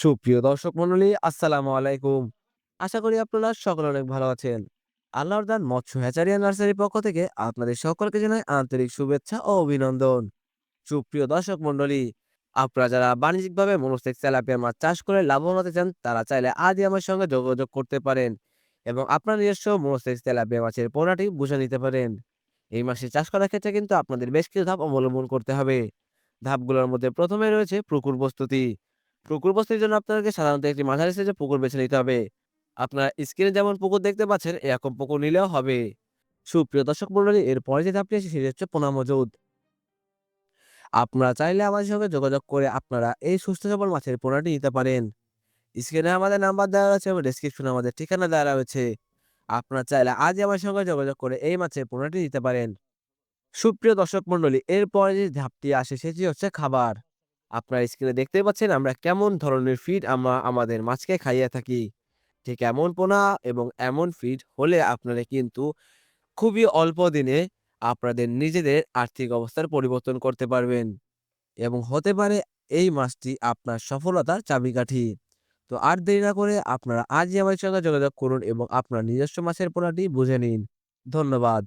সুপ্রিয় দর্শক মন্ডলী, আসসালামু আলাইকুম। আশা করি আপনারা সকলে অনেক ভালো আছেন। আল্লাহর দান মৎস্য হ্যাচারিয়া নার্সারির পক্ষ থেকে আপনাদের সকলকে জানাই আন্তরিক শুভেচ্ছা ও অভিনন্দন। সুপ্রিয় দর্শক মন্ডলী, আপনারা যারা বাণিজ্যিকভাবে মনোসেক্স তেলাপিয়া মাছ চাষ করে লাভবান হতে চান, তারা চাইলে আজই আমার সঙ্গে যোগাযোগ করতে পারেন এবং আপনার নিজস্ব মনোসেক্স তেলাপিয়া মাছের পোনাটি বুঝে নিতে পারেন। এই মাসে চাষ করার ক্ষেত্রে কিন্তু আপনাদের বেশ কিছু ধাপ অবলম্বন করতে হবে। ধাপগুলোর মধ্যে প্রথমে রয়েছে পুকুর প্রস্তুতি। পুকুর প্রস্তুতির জন্য আপনাকে সাধারণত একটি মাঝারি সাইজের পুকুর বেছে নিতে হবে। আপনার স্ক্রিনে যেমন পুকুর দেখতে পাচ্ছেন, এরকম পুকুর নিলেও হবে। সুপ্রিয় দর্শক মন্ডলী, এরপরে যে ধাপটি আছে সেটি হচ্ছে পোনা মজুদ। আপনারা চাইলে আমাদের সঙ্গে যোগাযোগ করে আপনারা এই সুস্থ সবল মাছের পোনাটি নিতে পারেন। স্ক্রিনে আমাদের নাম্বার দেওয়া রয়েছে এবং ডেসক্রিপশনে আমাদের ঠিকানা দেওয়া রয়েছে। আপনারা চাইলে আজই আমার সঙ্গে যোগাযোগ করে এই মাছের পোনাটি নিতে পারেন। সুপ্রিয় দর্শক মন্ডলী, এরপরে যে ধাপটি আসে সেটি হচ্ছে খাবার। আপনার স্ক্রিনে দেখতেই পাচ্ছেন আমরা কেমন ধরনের ফিড আমরা আমাদের মাছকে খাইয়ে থাকি। ঠিক এমন পোনা এবং এমন ফিড হলে আপনারা কিন্তু খুবই অল্প দিনে আপনাদের নিজেদের আর্থিক অবস্থার পরিবর্তন করতে পারবেন এবং হতে পারে এই মাছটি আপনার সফলতার চাবিকাঠি। তো আর দেরি না করে আপনারা আজই আমার সঙ্গে যোগাযোগ করুন এবং আপনার নিজস্ব মাছের পোনাটি বুঝে নিন। ধন্যবাদ।